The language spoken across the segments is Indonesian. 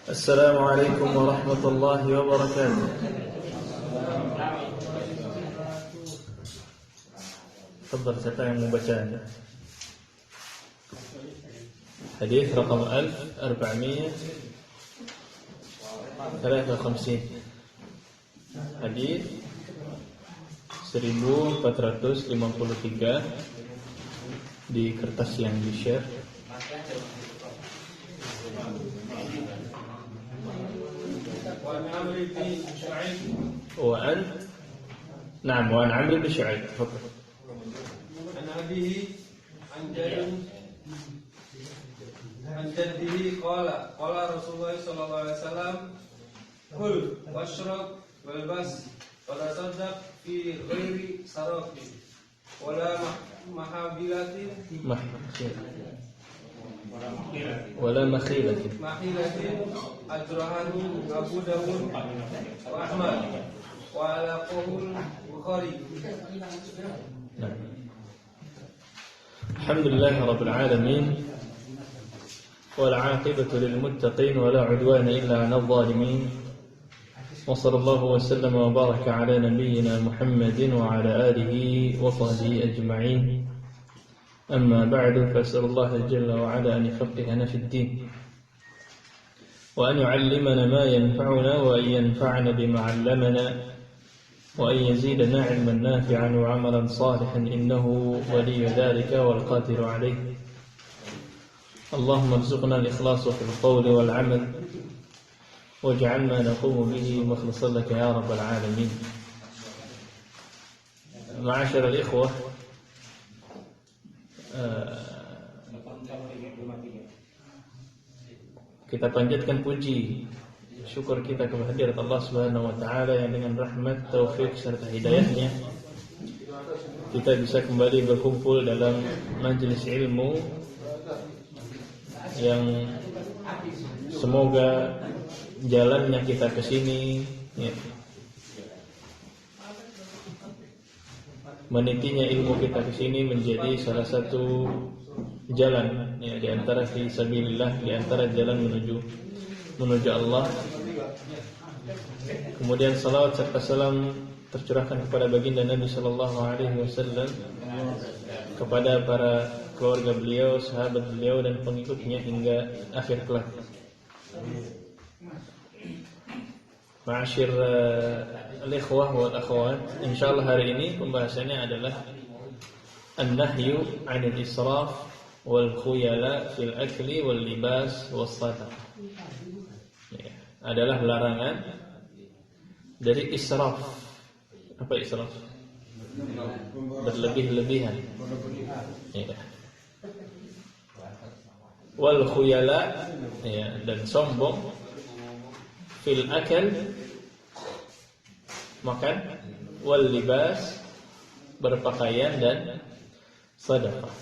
Assalamualaikum warahmatullahi wabarakatuh. Tafadhal, siapa yang mau bacanya? Hadis rakam 1453. Hadis 1453 di kertas yang di-share. وعن عمرو بن شعيب. تفضل. عن أبيه عن جده قال رسول الله صلى الله عليه وسلم كل واشرب والبس وتصدق في غير سرف ولا محابلة ولا مخيلة أجرهه أبو داود وأحمد وعلقه البخاري. الحمد لله رب العالمين والعاقبة للمتقين ولا عدوان إلا على الظالمين وصلى الله وسلم وبارك على نبينا محمد وعلى آله وصحبه أجمعين. أما بعد، فأسأل الله جل وعلا أن يفقهنا في الدين وأن يعلمنا ما ينفعنا وأن ينفعنا بما علمنا وأن يزيدنا علما نافعا وعملا صالحا إنه ولي ذلك والقادر عليه. اللهم ارزقنا الإخلاص في القول والعمل واجعل ما نقوم به مخلصا لك يا رب العالمين. معاشر الإخوة، kita panjatkan puji syukur kita kepada hadirat Allah Subhanahu wa taala yang dengan rahmat, taufik serta hidayahnya kita bisa kembali berkumpul dalam majelis ilmu yang semoga jalannya kita ke sini menitinya ilmu kita ke sini menjadi salah satu jalan di antara fi sabilillah, di antara jalan menuju Allah. Kemudian salawat serta salam tercurahkan kepada baginda Nabi sallallahu alaihi wasallam, kepada para keluarga beliau, sahabat beliau dan pengikutnya hingga akhir kelak. Ma'asyir al-ikhwah wal akhwat, insyaallah hari ini pembahasannya adalah an-nahyu 'anil israf wal khuyala fil akli wal libas was sadaqah. Adalah larangan dari israf. Apa israf? Berlebih-lebihan. Wal khuyala, dan sombong, fil akal, makan, wal libas, berpakaian, dan sedekah.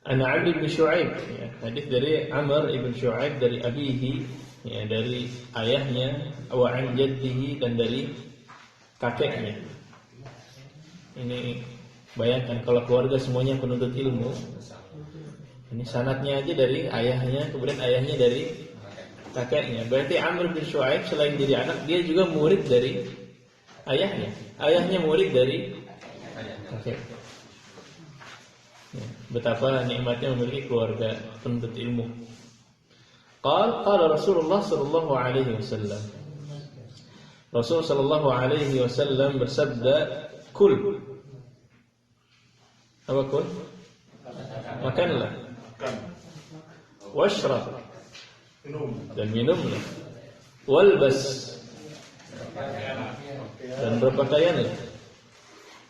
Ana Amr bin Shu'aib, hadis dari Amr ibn Shu'aib dari abihi, dari ayahnya, wa an jaddihi, dan dari kakeknya. Ini bayangkan kalau keluarga semuanya penuntut ilmu. Ini sanadnya aja dari ayahnya, kemudian ayahnya dari kakeknya. Berarti Amr bin Shu'aib selain jadi anak, dia juga murid dari ayahnya. Ayahnya murid dari kakek. Betapa nikmatnya memiliki keluarga penuntut ilmu. Qala Rasulullah sallallahu alaihi wasallam. Rasul sallallahu alaihi wasallam bersabda, "Kul." Apa kul? Makanlah. Washrab, dan minumlah. Walbas, dan berpakaianlah.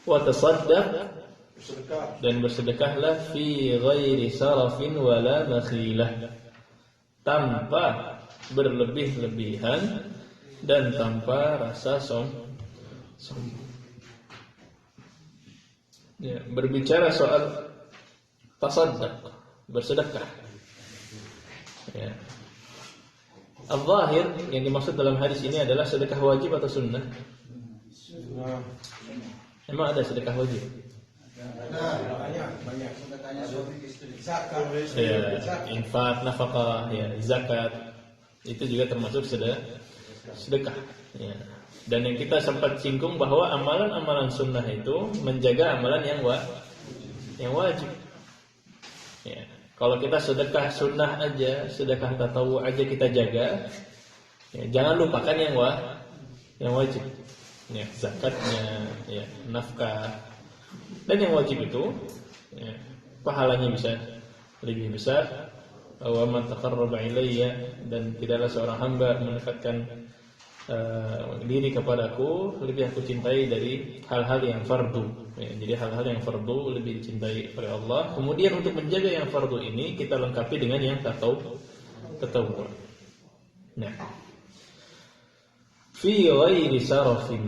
Wa tasaddaq, dan bersedekahlah, fi ghairi sarafin wala makhilah, tanpa berlebih-lebihan dan tanpa rasa sombong. Berbicara soal tasaddaq, bersedekah. Al-zahir yang dimaksud dalam hadis ini adalah sedekah wajib atau sunnah? Emang ada sedekah wajib? Banyak sedekah Ya, infak, nafkah, ya, zakat itu juga termasuk sedekah. Ya. Dan yang kita sempat singgung bahwa amalan-amalan sunnah itu menjaga amalan yang wajib. Ya. Kalau kita sedekah sunnah aja, sedekah tatawu aja kita jaga, ya, jangan lupakan yang wajib. Ya, zakatnya, ya, nafkah. Dan yang wajib itu, ya, pahalanya bisa lebih besar. Wa man taqarraba ilayya, dan tidaklah seorang hamba mendekatkan diri kepadaku lebih aku cintai dari hal-hal yang fardu. Ya, jadi hal-hal yang fardu lebih dicintai oleh Allah. Kemudian untuk menjaga yang fardu ini kita lengkapi dengan yang tatawu. Nah, fi ghairi sarafin.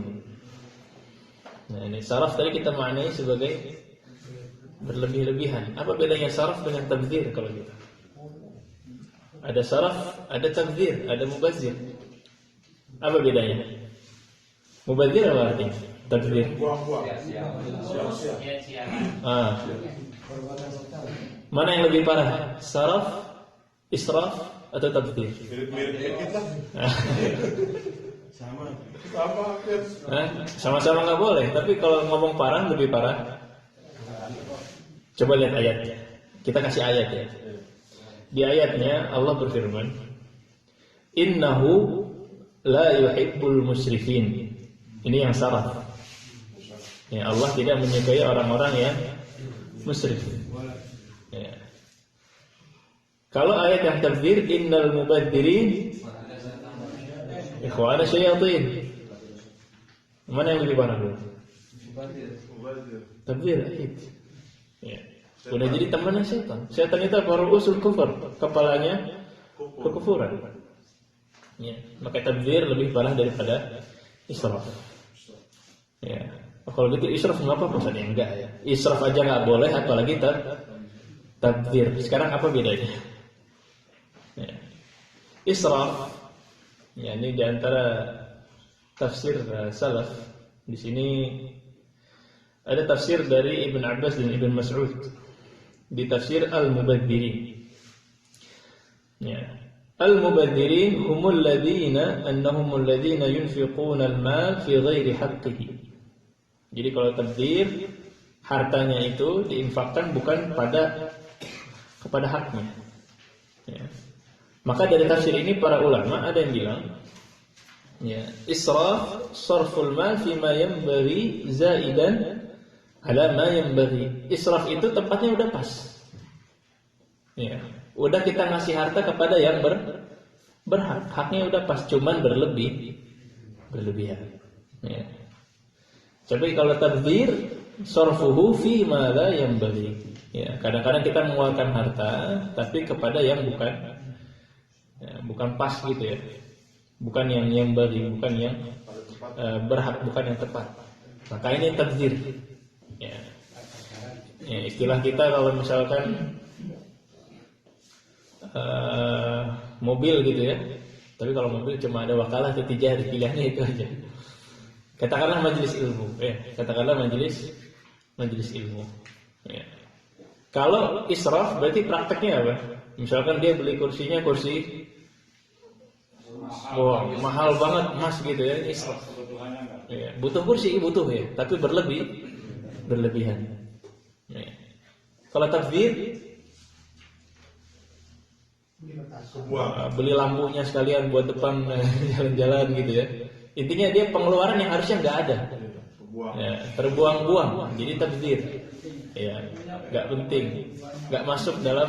Nah, ini saraf tadi kita maknai sebagai berlebih-lebihan. Apa bedanya saraf dengan tabdzir kalau gitu? Ada saraf, ada tabdzir, ada mubazir. Apa bedanya? Mubazir apa artinya? Tabdzir. Mana yang lebih parah? Saraf, israf, atau tabdzir? Sama-sama nggak boleh. Tapi kalau ngomong parah lebih parah. Coba lihat ayatnya. Kita kasih ayat ya. Di ayatnya Allah berfirman, Innahu la yuhibbul musrifin. Ini yang saraf. Ya, Allah tidak menyukai orang-orang yang musrif. Ya. Kalau ayat yang tabdzir, innal mubadzirin ikhwana syayatin. Mana yang lebih parah dulu? Tabdzir. Ya. Sudah jadi temannya setan. Setan itu baru usul kufur, kepalanya kekufuran. Ya, maka tabdzir lebih parah daripada israf. Ya. Kalau gitu israf mengapa Ustaz? Enggak ya. Israf aja enggak boleh apalagi tabdzir. Sekarang apa bedanya? Ya. Israf, ya, ini di antara tafsir salaf. Di sini ada tafsir dari Ibn Abbas dan Ibn Mas'ud di tafsir Al-Mubadzirin. Ya. Al-Mubadzirin humul ladzina annahumul ladzina yunfiquna al-mal fi ghairi haqqihi. Jadi kalau tabdzir, hartanya itu diinfakkan bukan kepada haknya. Ya. Maka dari tafsir ini para ulama ada yang bilang, ya, israf sarful mal fi ma yanbaghi zaidan ala ma yanbaghi. Israf itu tempatnya udah pas. Ya, udah kita ngasih harta kepada yang berhak. Haknya udah pas, cuman berlebihan. Ya. Tapi kalau tabdzir, sarfuhu fi ma la yanbaghi. Ya, kadang-kadang kita mengeluarkan harta tapi kepada yang bukan pas gitu ya. Bukan yang bagi, bukan yang berhak, bukan yang tepat. Maka ini tabdzir. Ya. Ya, istilah kita kalau misalkan mobil gitu ya. Tapi kalau mobil cuma ada wakalah atau tiga, pilihannya itu aja. Katakanlah majelis ilmu, katakanlah majelis ilmu. Ya. Kalau israf berarti prakteknya apa? Misalkan dia beli kursi mahal banget emas gitu ya, israf. Ya, butuh kursi, butuh ya, tapi berlebihan. Ya. Kalau tabdzir, beli lampunya sekalian buat depan jalan-jalan gitu ya. Intinya dia pengeluaran yang harusnya nggak ada, ya, terbuang-buang. Jadi tabdzir, ya, nggak penting, nggak masuk dalam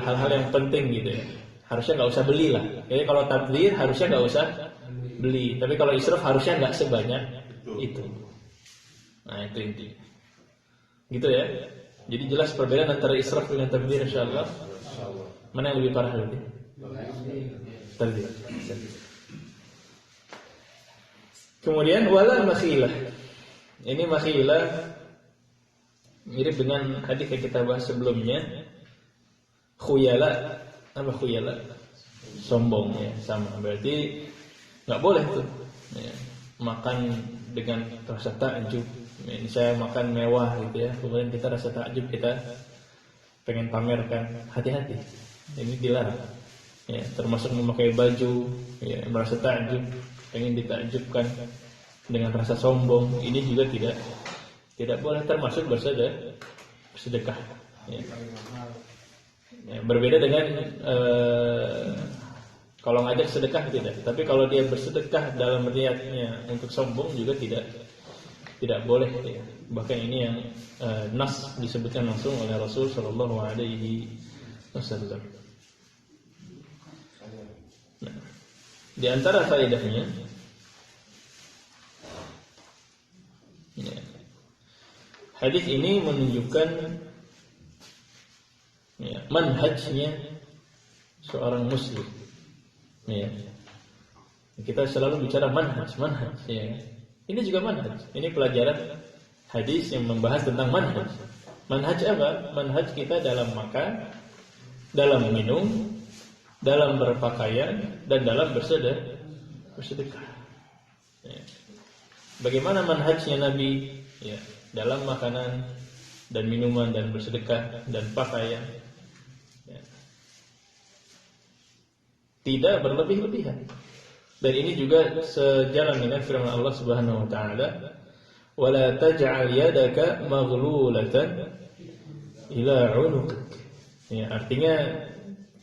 hal-hal yang penting gitu ya. Harusnya nggak usah beli lah. Jadi kalau tabdzir harusnya nggak usah beli. Tapi kalau israf harusnya nggak sebanyak itu. Nah itu intinya. Gitu ya. Jadi jelas perbedaan antara israf dengan tabdzir insyaallah. Mana yang lebih parah lebih? Tabdzir. Kemudian wala makhilah. Ini makhilah mirip dengan hadis yang kita bahas sebelumnya. Khuyala. Apa khuyala? Sombong ya, sama. Berarti nggak boleh tuh ya, makan dengan rasa takjub, Ini saya makan mewah gitu ya, kemudian kita rasa takjub, kita pengen pamerkan, hati-hati. Ini dilarang. Ya, termasuk memakai baju, ya, merasa takjub, pengen ditakjubkan dengan rasa sombong, ini juga tidak boleh, termasuk bersedekah. Ya. Ya, berbeda dengan kalau ngajak sedekah tidak, tapi kalau dia bersedekah dalam niatnya untuk sombong juga tidak boleh. Ya. Bahkan ini yang nas disebutkan langsung oleh Rasul Shallallahu Alaihi Wasallam. Nah, di antara faedahnya, ya, hadis ini menunjukkan ya, manhajnya seorang muslim. Ya. Kita selalu bicara manhaj. Ya. Ini juga manhaj. Ini pelajaran hadis yang membahas tentang manhaj. Manhaj apa? Manhaj kita dalam makan, dalam minum, dalam berpakaian, dan dalam bersedekah. Ya. Bagaimana manhajnya Nabi? Ya, dalam makanan dan minuman dan bersedekah dan pakaian. Ya. Tidak berlebih-lebihan. Dan ini juga sejalan dengan firman Allah Subhanahu wa taala, "Wala taj'al yadaka maghlulatan ila 'unuqik." Ya, artinya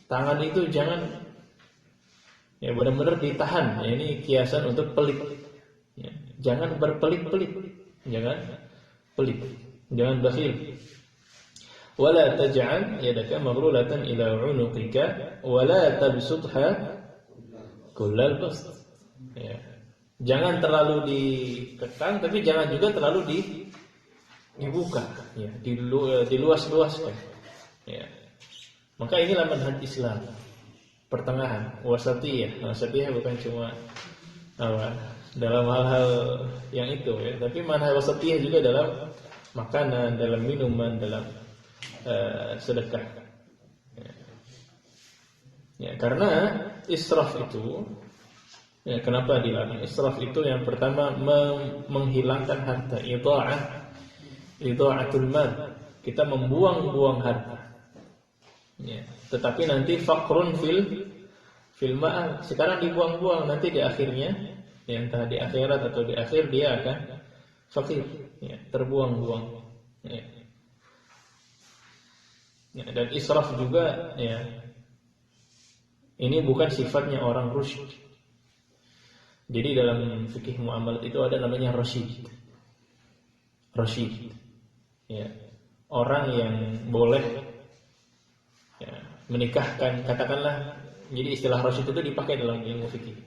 tangan itu jangan ya benar-benar ditahan. Ya, ini kiasan untuk pelit. Ya, jangan berpelit-pelit. Jangan pelit. Jangan bakhil. Wala taj'al yadaka maghlulatan ila 'unuqika wala tabsutha kullal bast. Ya. Jangan terlalu dikekang, tapi jangan juga terlalu dibuka, ya, diluas-luaskan. Ya. Maka inilah manhaj Islam, pertengahan, wasatiyah. Wasatiyah bukan cuma dalam hal-hal yang itu, ya, tapi manhaj wasatiyah juga dalam makanan, dalam minuman, dalam sedekah. Ya, karena israf itu, ya, kenapa dilarang? Israf itu yang pertama menghilangkan harta, idha'atul mal. Kita membuang-buang harta. Ya, tetapi nanti faqrun fil ma'al. Sekarang dibuang-buang, nanti di akhirnya, ya, entah di akhirat atau di akhir dia akan fakir, ya, terbuang-buang. Ya. Ya, dan israf juga, ya, ini bukan sifatnya orang rusyid. Jadi dalam fikih muamalat itu ada namanya rasyid. Rasyid, ya, orang yang boleh, ya, menikahkan, katakanlah. Jadi istilah rasyid itu dipakai dalam ilmu fikih.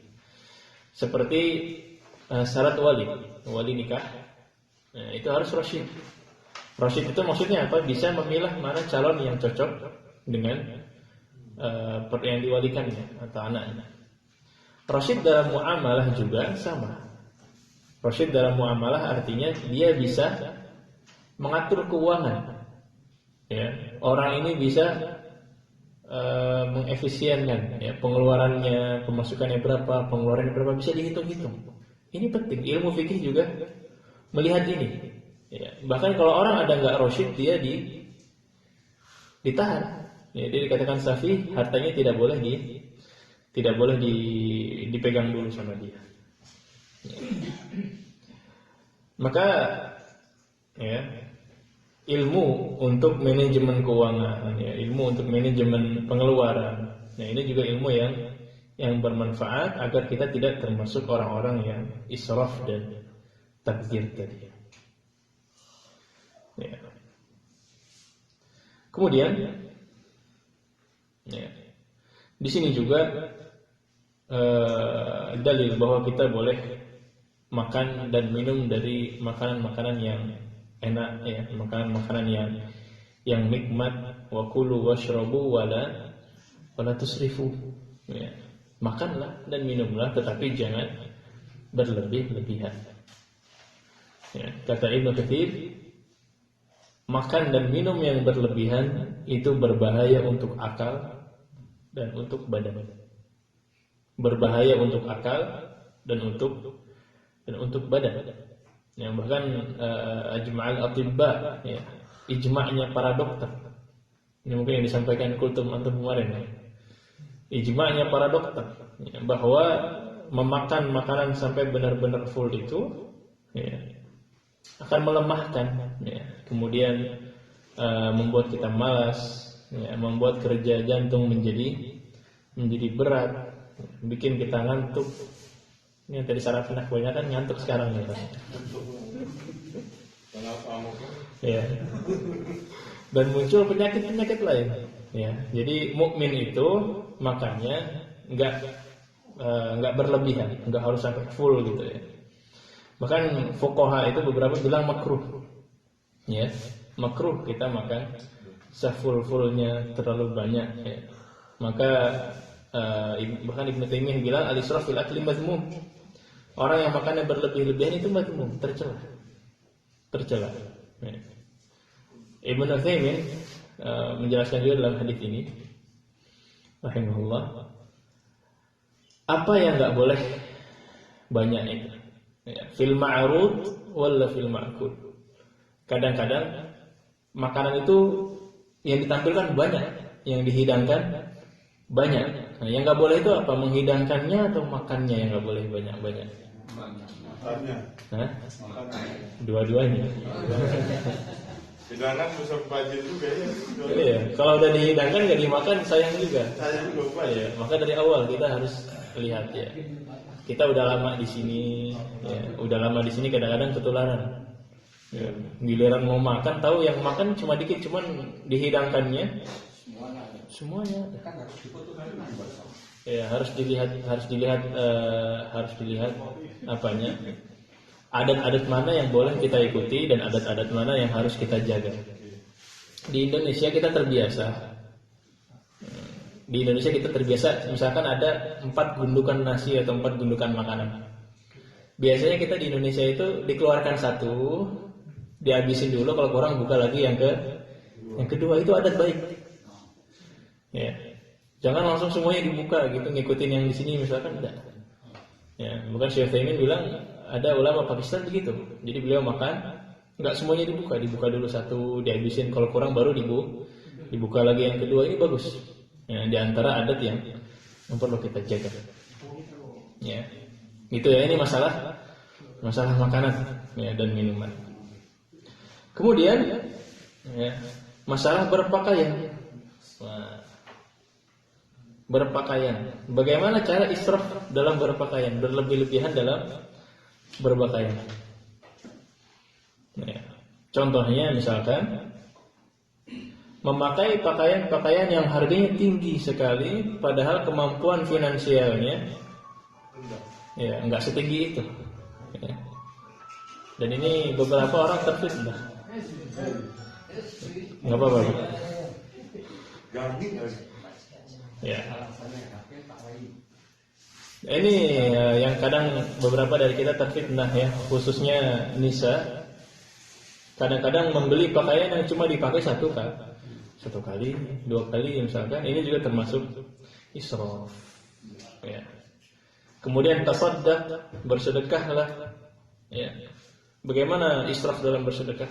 Seperti syarat wali nikah, nah, itu harus rasyid. Rasyid itu maksudnya apa? Bisa memilah mana calon yang cocok dengan yang diwalikannya atau anaknya. Rasyid dalam muamalah juga sama. Rasyid dalam muamalah artinya dia bisa mengatur keuangan. Ya, orang ini bisa mengefisienkan, ya, pengeluarannya, pemasukannya berapa, pengeluarannya berapa, bisa dihitung-hitung. Ini penting. Ilmu fikih juga melihat ini. Ya, bahkan kalau orang ada nggak rasyid, dia ditahan. Ya, dia dikatakan safi, hartanya tidak boleh dipegang dulu sama dia. Ya. Maka, ya, ilmu untuk manajemen keuangan, ya, ilmu untuk manajemen pengeluaran. Nah, ini juga ilmu yang bermanfaat agar kita tidak termasuk orang-orang yang israf dan tabdzir tadi. Ya. Kemudian, ya, di sini juga dalil bahwa kita boleh makan dan minum dari makanan-makanan yang enak, ya, makanan-makanan yang nikmat. Wa kulu washrabu wala tusrifu. Ya. Makanlah dan minumlah, tetapi jangan berlebih-lebihan. Ya. Kata Ibnu Katsir, makan dan minum yang berlebihan itu berbahaya untuk akal dan untuk badan. Berbahaya untuk akal dan untuk badan. Ya, bahkan ajma'al atibba, ya, ijma'nya para dokter. Ini mungkin yang disampaikan kultum antum kemarin, ya. Ijma'nya para dokter, ya, bahwa memakan makanan sampai benar-benar full itu, ya, akan melemahkan, ya. Kemudian membuat kita malas, ya, membuat kerja jantung menjadi berat, bikin kita ngantuk. Ini yang tadi sarafnya kebanyakan ngantuk sekarang ya. Ya. Dan muncul penyakit-penyakit lain. Ya. Jadi mukmin itu makannya nggak berlebihan, nggak harus sampai full gitu ya. Bahkan fuqaha itu beberapa bilang makruh. Ya, makruh kita makan sefull-fullnya terlalu banyak ya. Maka bahkan Ibnu Taimiyah bilang al-israf fil akli mazmum. Orang yang makannya berlebih-lebihan itu mazmum, tercela. Ya. Ibnu Taimiyah menjelaskan juga dalam hadis ini rahimahullah, apa yang enggak boleh banyak itu. Ya, fil ma'rud wala fil ma'kul. Kadang-kadang makanan itu yang ditampilkan banyak, yang dihidangkan banyak. Nah, yang nggak boleh itu apa? Menghidangkannya atau makannya yang nggak boleh banyak-banyak? Makannya. Hah? Dua-duanya. Hidangkan bisa bajir juga ya. Iya, kalau udah dihidangkan nggak dimakan sayang juga. Sayang juga Ya, maka dari awal kita harus lihat ya. Kita udah lama di sini, ya, kadang-kadang ketularan. Ya, giliran mau makan tahu yang makan cuma dikit, cuman dihidangkannya semuanya. Ya, harus dilihat apanya. Adat-adat mana yang boleh kita ikuti dan adat-adat mana yang harus kita jaga. Di Indonesia kita terbiasa misalkan ada 4 gundukan nasi atau 4 gundukan makanan. Biasanya kita di Indonesia itu dikeluarkan satu, dihabisin dulu, kalau kurang buka lagi yang kedua. Itu adat baik. Ya. Jangan langsung semuanya dibuka gitu, ngikutin yang di sini misalkan enggak. Ya, bukan Syekh Taimin bilang ada ulama Pakistan begitu. Jadi beliau makan enggak semuanya dibuka dulu satu, dihabisin, kalau kurang baru dibuka lagi yang kedua. Ini bagus. Ya, di antara adat yang perlu kita jaga. Ya. Gitu ya, ini masalah makanan ya, dan minuman. Kemudian ya, masalah berpakaian. Berpakaian. Bagaimana cara israf dalam berpakaian, berlebih-lebihan dalam berpakaian. Ya. Contohnya misalkan memakai pakaian-pakaian yang harganya tinggi sekali, padahal kemampuan finansialnya ya enggak setinggi itu. Ya. Dan ini beberapa orang terfitnah. Enggak apa-apa. Ya. Ini yang kadang beberapa dari kita terfitnah ya, khususnya nisa. Kadang-kadang membeli pakaian yang cuma dipakai satu kali, 2 kali misalkan. Ini juga termasuk israf. Ya. Kemudian tasaddaq, bersedekahlah. Ya. Bagaimana israf dalam bersedekah?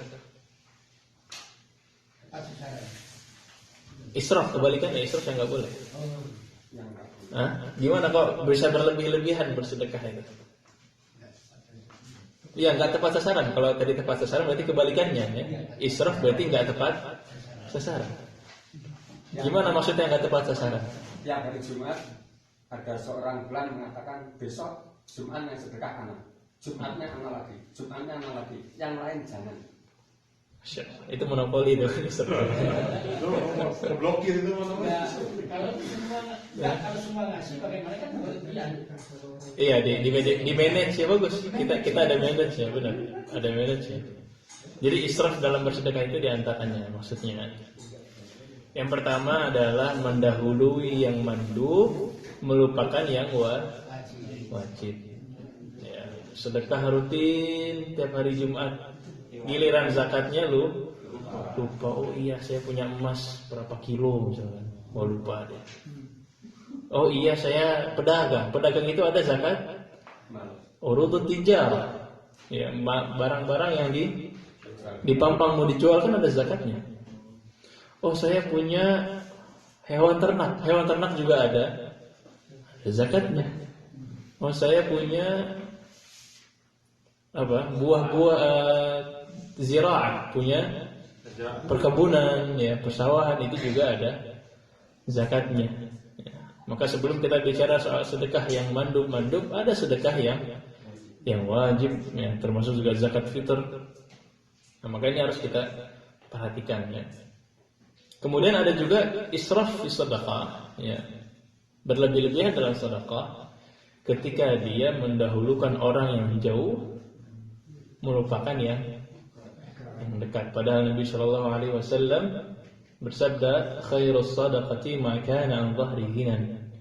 Israf kebalikannya, israf yang nggak boleh. Gimana kok bisa berlebih-lebihan bersedekah itu? Iya, nggak tepat sasaran. Kalau tadi tepat sasaran berarti kebalikannya ya. Israf berarti nggak tepat sasaran. Gimana maksudnya nggak tepat sasaran? Ya, hari Jumat ada seorang bulan mengatakan besok Jumatnya sedekah anak, Jumatnya anak lagi, yang lain jangan. Itu monopoli itu. Itu blokir itu ya, kalau semua ngasih bagaimana kan berlebihan. Iya, di manage ya, bagus. Kita ada manage ya, benar. Ada manage ya. Jadi israf dalam bersedekah itu diantaranya maksudnya. Yang pertama adalah mendahului yang mandub, melupakan yang wajib. Ya, sedekah rutin tiap hari Jumat. Giliran zakatnya lupa. Oh iya, saya punya emas berapa kilo misalkan. Oh lupa deh. Oh iya, saya pedagang itu ada zakat urudut tijarah. Ya, barang-barang yang dipampang mau dijual kan ada zakatnya. Oh, saya punya hewan ternak juga ada zakatnya. Oh, saya punya buah-buah ziraah, punya perkebunan, ya, persawahan, itu juga ada zakatnya. Ya. Maka sebelum kita bicara soal sedekah yang mandub, ada sedekah yang wajib, ya, termasuk juga zakat fitr. Nah, maka ini harus kita perhatikan, ya. Kemudian ada juga israf fi sedekah, ya, berlebih-lebihan dalam sedekah ketika dia mendahulukan orang yang jauh melupakan yang dekat. Padahal Nabi Shallallahu Alaihi Wasallam bersabda, khairus sadaqati ma kana an dhahri ghinan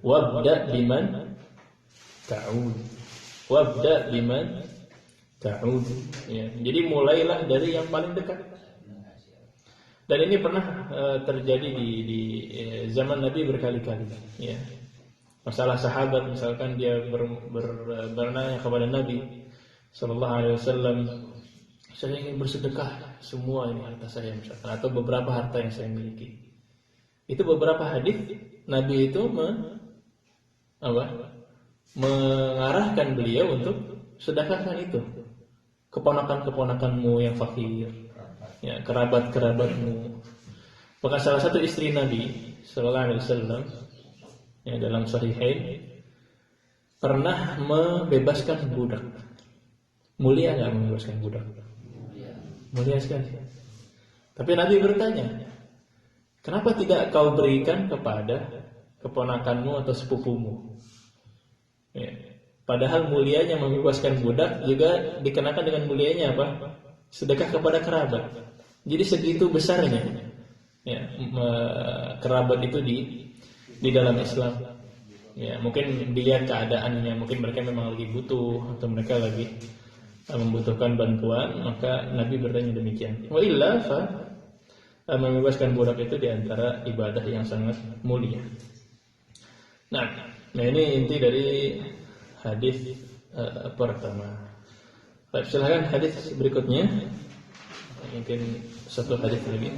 wabda biman ta'ud. Wabda biman ta'ud. Ya, jadi mulailah dari yang paling dekat. Dan ini pernah terjadi di zaman Nabi berkali-kali. Ya. Masalah sahabat, misalkan dia bernanya kepada Nabi Sallallahu Alaihi Wasallam, saya ingin bersedekah semua ini harta saya misalkan, atau beberapa harta yang saya miliki. Itu beberapa hadis Nabi itu mengarahkan beliau untuk sedekahkan itu keponakan-keponakanmu yang fakir, ya, kerabat-kerabatmu. Maka salah satu istri Nabi Sallallahu Alaihi Wasallam, ya, dalam Sahihain, pernah membebaskan budak. Mulia nggak membebaskan budak? Mulia sekali. Tapi Nabi bertanya, kenapa tidak kau berikan kepada keponakanmu atau sepupumu? Ya. Padahal mulianya membebaskan budak juga dikenakan dengan mulianya apa? Sedekah kepada kerabat. Jadi segitu besarnya, ya, kerabat itu di dalam Islam. Ya, mungkin dilihat keadaannya, mungkin mereka memang lagi butuh atau mereka lagi membutuhkan bantuan, maka Nabi bertanya demikian. Wa illa fa membebaskan budak itu diantara ibadah yang sangat mulia. Nah ini inti dari hadis pertama. Baik, silakan hadis berikutnya. Mungkin satu hadis lagi.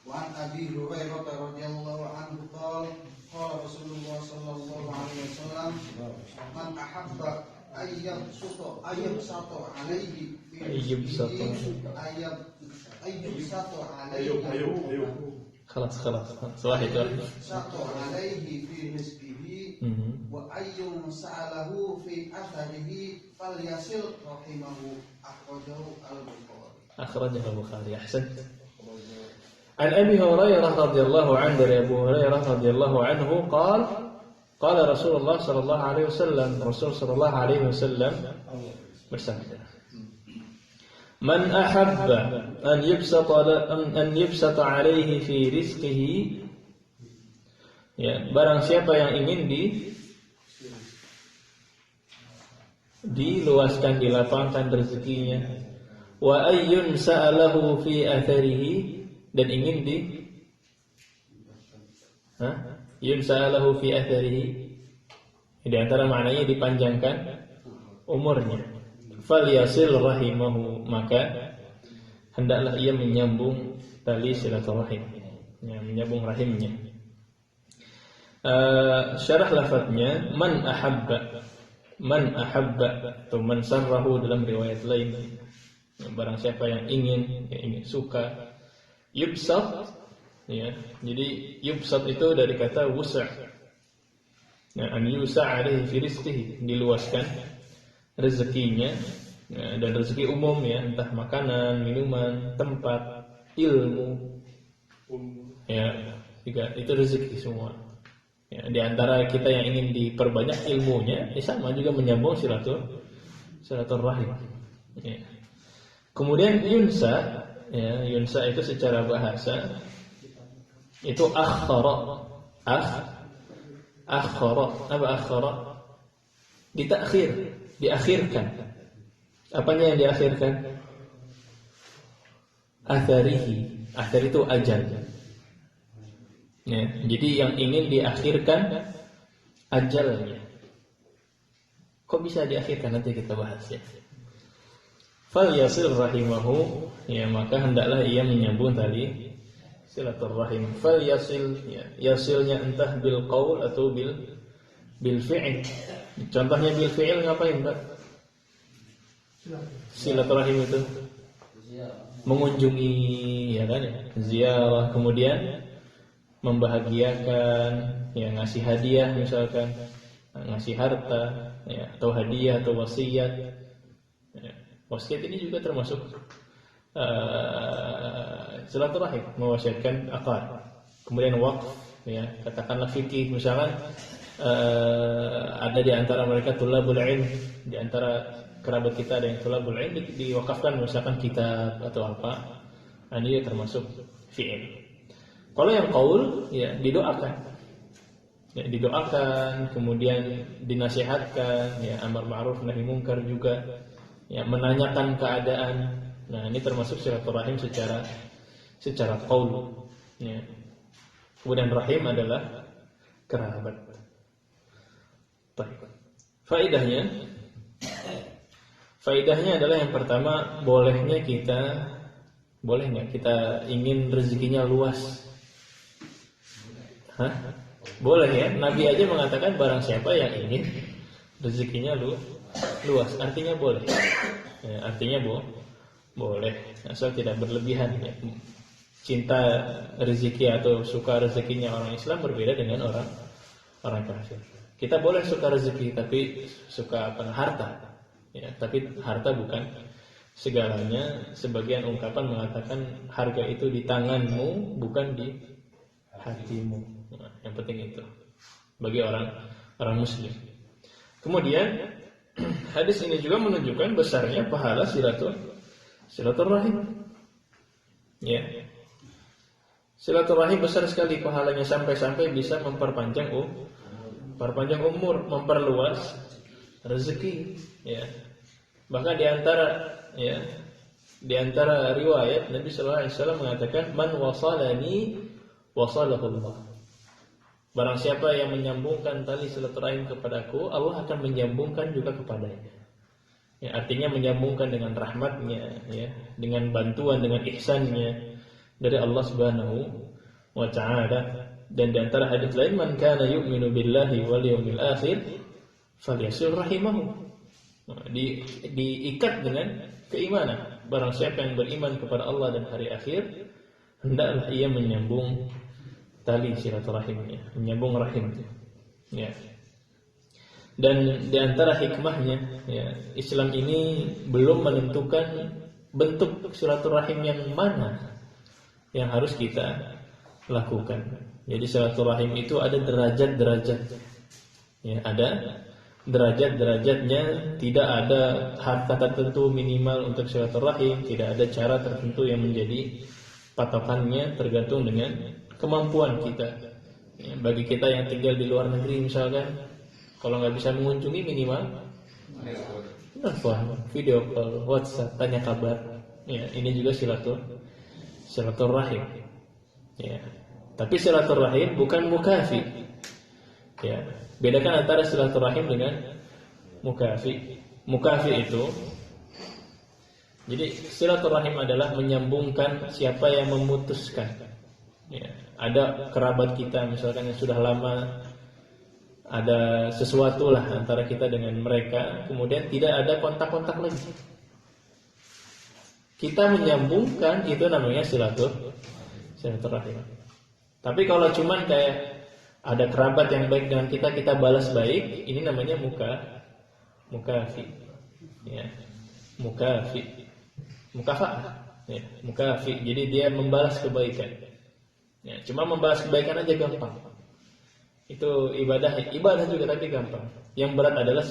Wa Abi Hurairah radhiyallahu anhu qala Rasulullah sallallahu alaihi wasallam man ahabba ayyabsuta alaihi خلاص واحد satu alaihi fi rizqihi wa ayyum sa'alahu fi atharihi falyasil rahimahu أخرجه البخاري. أحسنت. عن أبي هريرة رضي الله عنه dari Abu Hurairah radhiyallahu anhu قال رسول الله صلى الله عليه وسلم Rasul sallallahu alaihi wasallam bersabda, Man ahabba an yubsata alaihi fi rizqihi, ya, barang siapa yang ingin diluaskan, dilapangkan rezekinya, wa ayyun sa'alahu fi atharihi, dan ingin yunsa'alahu fi atharihi, di antara maknanya dipanjangkan umurnya, falyasil rahimahu, maka hendaklah ia menyambung tali silaturahim, ya, menyambung rahimnya. Syarah lafadznya man ahabba atau man sarrahu dalam riwayat lain, barang siapa yang ingin suka. Yubsat, ya, jadi yubsat itu dari kata wusa', ya, an yusa' alaihi fi rizqihi, diluaskan rezekinya, ya, dan rezeki umum, ya, entah makanan, minuman, tempat, ilmu, ya, juga itu rezeki semua. Ya, di antara kita yang ingin diperbanyak ilmunya, sama juga menyambung silaturahim. Ya. Kemudian yunsa, ya, yunsa itu secara bahasa itu akhara. Apa akhara? Diakhirkan. Apanya yang diakhirkan? Atharihi. Athar itu ajal. Ya, jadi yang ingin diakhirkan ajalnya. Kok bisa diakhirkan? Nanti kita bahas ya. Fal yasil rahimahu, ya maka hendaklah ia menyambung tali silaturrahim. Fal yasil, ya, yasilnya entah bil qaul atau bil fi'il. Contohnya bil fi'il ngapain, Pak? Silaturahim itu mengunjungi, ya kan ya, ziarah, kemudian membahagiakan, ya ngasih hadiah misalkan, ngasih harta, ya, atau hadiah atau wasiat. Ya, wasiat ini juga termasuk silaturahim, mewasiatkan akar. Kemudian wakf, ya, katakanlah fikih misalkan, ada di antara mereka tulabul ilm, di antara kerabat kita ada yang tulabul ilm, diwakafkan misalkan kitab atau apa. Nah, ini termasuk fi'il. Kalau yang qaul, ya didoakan. Ya, didoakan, kemudian dinasihatkan, ya amar ma'ruf nahi munkar juga, ya menanyakan keadaan. Nah, ini termasuk silaturahim secara qaul, ya. Kemudian rahim adalah kerabat. Baik. Faedahnya adalah yang pertama, boleh nggak kita ingin rezekinya luas? Hah? Boleh ya. Nabi aja mengatakan barang siapa yang ingin rezekinya luas, artinya boleh. Ya, artinya boleh, asal tidak berlebihan. Ya. Cinta rezeki atau suka rezekinya orang Islam berbeda dengan orang kafir. Kita boleh suka rezeki, tapi suka harta. Ya, tapi harta bukan segalanya. Sebagian ungkapan mengatakan harga itu di tanganmu, bukan di hatimu. Nah, yang penting itu bagi orang Muslim. Kemudian hadis ini juga menunjukkan besarnya pahala silaturahim. Ya, silaturahim besar sekali pahalanya, sampai-sampai bisa memperpanjang umur, memperluas rezeki, ya. Bahkan di antara riwayat Nabi sallallahu alaihi wasallam mengatakan, man wasalani wasalahullah. Barang siapa yang menyambungkan tali silaturahim kepadaku, Allah akan menyambungkan juga kepadanya. Ya, artinya menyambungkan dengan rahmatnya, ya, dengan bantuan, dengan ihsannya dari Allah Subhanahu wa ta'ala. Dan di antara hadis lain, man kana yu'minu billahi wal yawmil akhir falyasil rahimahu. Diikat dengan keimanan. Barang siapa yang beriman kepada Allah dan hari akhir, hendaklah ia menyambung tali silaturahimnya, menyambung rahimnya. Ya. Dan di antara hikmahnya, ya, Islam ini belum menentukan bentuk silaturahim yang mana yang harus kita lakukan. Jadi silaturahim itu ada derajat-derajat. Ya, ada derajat-derajatnya, tidak ada harta tertentu minimal untuk silaturahim, tidak ada cara tertentu yang menjadi patokannya, tergantung dengan kemampuan kita. Ya, bagi kita yang tinggal di luar negeri misalkan, kalau nggak bisa mengunjungi minimal telepon, video call, WhatsApp, tanya kabar. Ya, ini juga silaturahim. Ya. Tapi silaturahim bukan mukafi. Ya, bedakan antara silaturahim dengan mukafi. Mukafi itu, jadi silaturahim adalah menyambungkan siapa yang memutuskan. Ya, ada kerabat kita misalkan yang sudah lama, ada sesuatu lah antara kita dengan mereka, kemudian tidak ada kontak-kontak lagi. Kita menyambungkan, itu namanya silaturahim. Tapi kalau cuman kayak ada kerabat yang baik dengan kita, kita balas baik, ini namanya mukafi. Ya, mukafa'ah. Ya, mukafi. Jadi dia membalas kebaikan. Ya, cuma membalas kebaikan aja gampang. Itu ibadah juga, tapi gampang. Yang berat adalah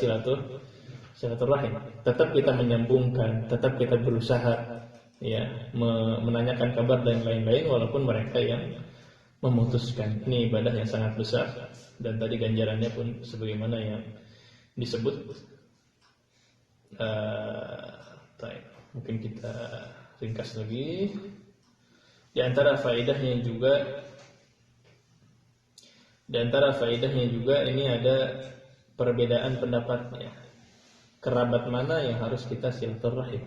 silaturahim. Tetap kita menyambungkan, tetap kita berusaha, ya, menanyakan kabar dan lain-lain, walaupun mereka yang memutuskan. Ini ibadah yang sangat besar, dan tadi ganjarannya pun sebagaimana yang disebut. Mungkin kita ringkas lagi. Di antara faedahnya juga, Di antara faedahnya juga ini ada perbedaan pendapatnya. Kerabat mana yang harus kita silaturahim?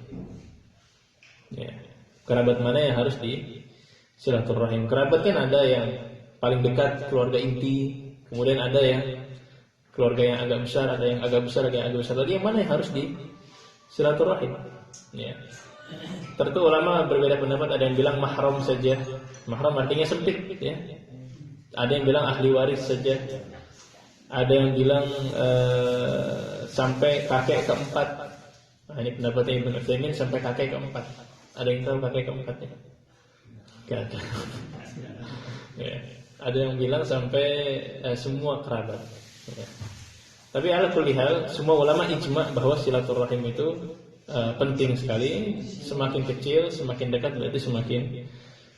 Ya. Kerabat mana yang harus di silaturahim? Kerabat kan ada yang paling dekat, keluarga inti, kemudian ada yang keluarga yang agak besar, ada yang agak besar, ada yang agak besar lagi. Yang mana yang harus di silaturahim? Ya. Tentu ulama berbeda pendapat. Ada yang bilang mahram saja. Mahram artinya sempit, ya. Ada yang bilang ahli waris saja. Ada yang bilang sampai kakek keempat. Nah, ini pendapatnya Ibnu Utsaimin, sampai kakek keempat. Ada yang tahu kakek keempatnya? Gak ada. Ya. Ada yang bilang sampai semua kerabat. Ya. Tapi ala kulli hal, semua ulama ijma bahwa silaturahim itu penting sekali. Semakin kecil, semakin dekat berarti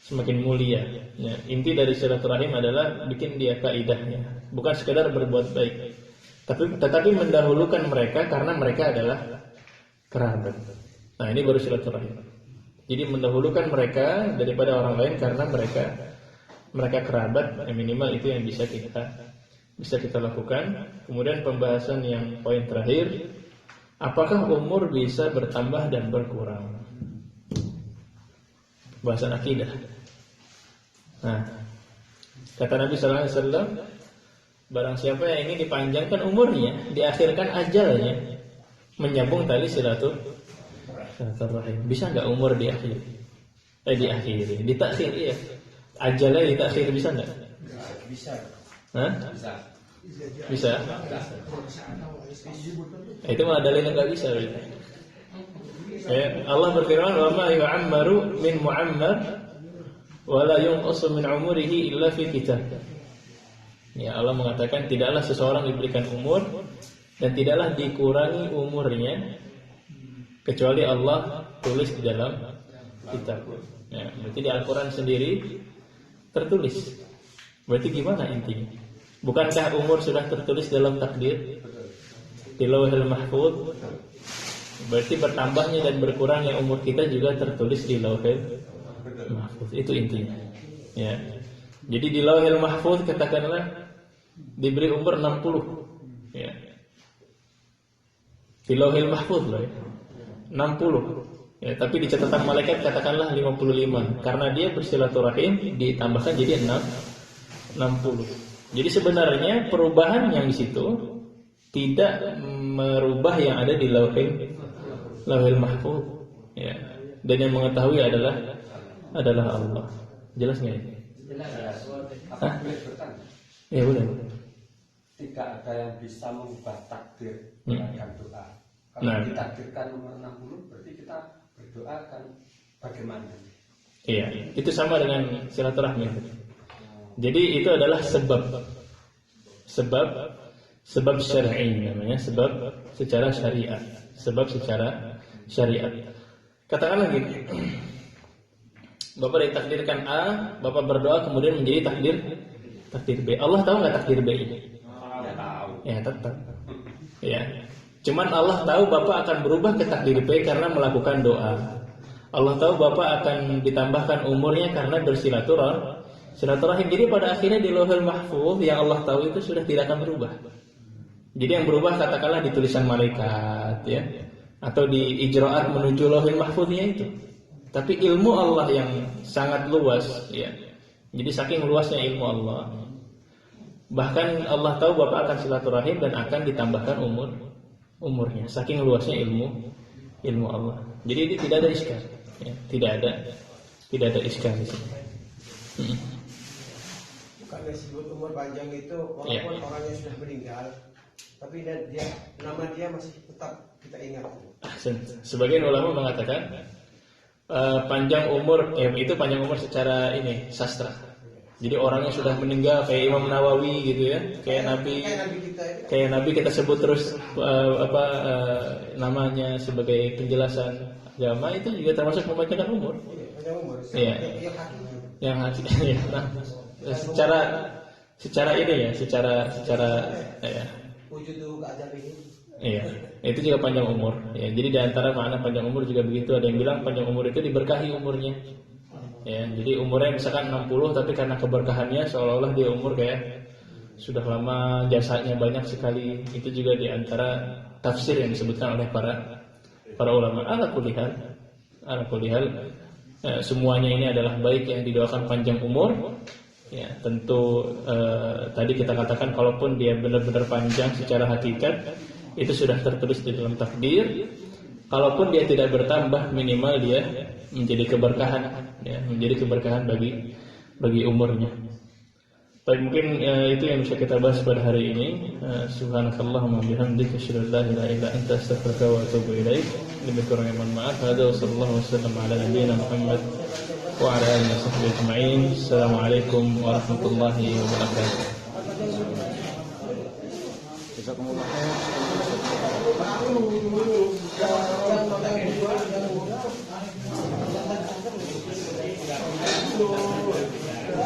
semakin mulia. Ya, inti dari silaturahim adalah bikin dia kaidahnya, bukan sekedar berbuat baik, tetapi mendahulukan mereka karena mereka adalah kerabat. Nah, ini baru silaturahim. Jadi mendahulukan mereka daripada orang lain karena mereka kerabat. Minimal itu yang bisa kita lakukan. Kemudian pembahasan yang poin terakhir, apakah umur bisa bertambah dan berkurang? Bahasan akidah. Nah, kata Nabi sallallahu alaihi wasallam, barang siapa yang ingin dipanjangkan umurnya, diakhirkan ajalnya, menyambung tali silaturahim. Bisa enggak umur diakhiri? Diakhiri, ditakhir, iya. Ajalnya ditakhir, bisa enggak? Bisa. Hah? Bisa. Itu malah dalilnya enggak bisa. Allah berfirman, "Wa ma yu'ammaru min mu'ammar wa la yunqasu min umurihi illa fi kitab." Ya, Allah mengatakan tidaklah seseorang diberikan umur dan tidaklah dikurangi umurnya kecuali Allah tulis di dalam kitab. Ya, berarti di Al-Qur'an sendiri tertulis. Berarti gimana intinya? Bukankah umur sudah tertulis dalam takdir di Lauhul Mahfuz? Berarti bertambahnya dan berkurangnya umur kita juga tertulis di Lauhul Mahfuz. Itu intinya. Ya. Jadi di Lauhul Mahfuz katakanlah diberi umur 60. Ya. Di Lauhul Mahfuz loh ya. 60. Ya, tapi di catatan malaikat katakanlah 55. Karena dia bersilaturahim ditambahkan jadi 60. Jadi sebenarnya perubahan yang di situ tidak merubah yang ada di Lauhul Mahfuz. Ya. Dan yang mengetahui adalah Allah. Jelas nggak ini? Jelas. Apa boleh bertanya? Ya boleh. Tidak ada yang bisa mengubah takdir dengan doa. Kalau ditakdirkan nomor 60, berarti kita berdoa akan bagaimana? Iya, itu sama dengan silaturahmi. Jadi itu adalah sebab syar'i namanya, sebab secara syariat. Katakanlah gini, Bapak ditakdirkan A, Bapak berdoa kemudian menjadi takdir B. Allah tahu nggak takdir B ini? Ya tahu. Ya tetap. Ya. Cuman Allah tahu Bapak akan berubah ke takdir B karena melakukan doa. Allah tahu Bapak akan ditambahkan umurnya karena bersilaturahim. Jadi pada akhirnya di Lauhul Mahfuz yang Allah tahu itu sudah tidak akan berubah. Jadi yang berubah katakanlah di tulisan malaikat, ya, atau di ijra'at menuju Lauhul Mahfuznya itu. Tapi ilmu Allah yang sangat luas, ya. Jadi saking luasnya ilmu Allah. Bahkan Allah tahu Bapak akan silaturahim dan akan ditambahkan umurnya. Saking luasnya ilmu Allah. Jadi ini tidak ada iskal, ya. Tidak ada iskal di sini. Bukan disebut umur panjang itu walaupun orangnya sudah meninggal, tapi nama dia masih tetap kita ingat. Sebagian ulama mengatakan panjang umur, itu panjang umur secara sastra. Jadi orangnya sudah meninggal kayak Imam Nawawi gitu ya, kayak Nabi kita sebut terus namanya sebagai penjelasan agama, itu juga termasuk membacakan umur. Panjang umur. Iya. Yang secara wujud keajaiban ini. Iya, itu juga panjang umur. Ya, jadi di antara makna panjang umur juga begitu. Ada yang bilang panjang umur itu diberkahi umurnya. Ya, jadi umurnya misalkan 60 tapi karena keberkahannya seolah-olah dia umur kayak sudah lama, jasanya banyak sekali. Itu juga diantara tafsir yang disebutkan oleh para ulama. Ala kulli hal, semuanya ini adalah baik yang didoakan panjang umur. Ya, tentu tadi kita katakan kalaupun dia benar-benar panjang secara hakikat, itu sudah tertulis di dalam takdir. Kalaupun dia tidak bertambah, minimal dia menjadi keberkahan, ya, menjadi keberkahan bagi umurnya. Baik, mungkin itu yang bisa kita bahas pada hari ini. Subhanakallahumma bihamdika asyhadu an la ilaha illa anta astaghfiruka wa atubu ilaik. Lebih kurangnya mohon maaf. Hadza sallallahu wasallam ala nabiyyina Muhammad wa ala alihi washabbihi ajma'in. Assalamualaikum warahmatullahi wabarakatuh. Jazakumullah.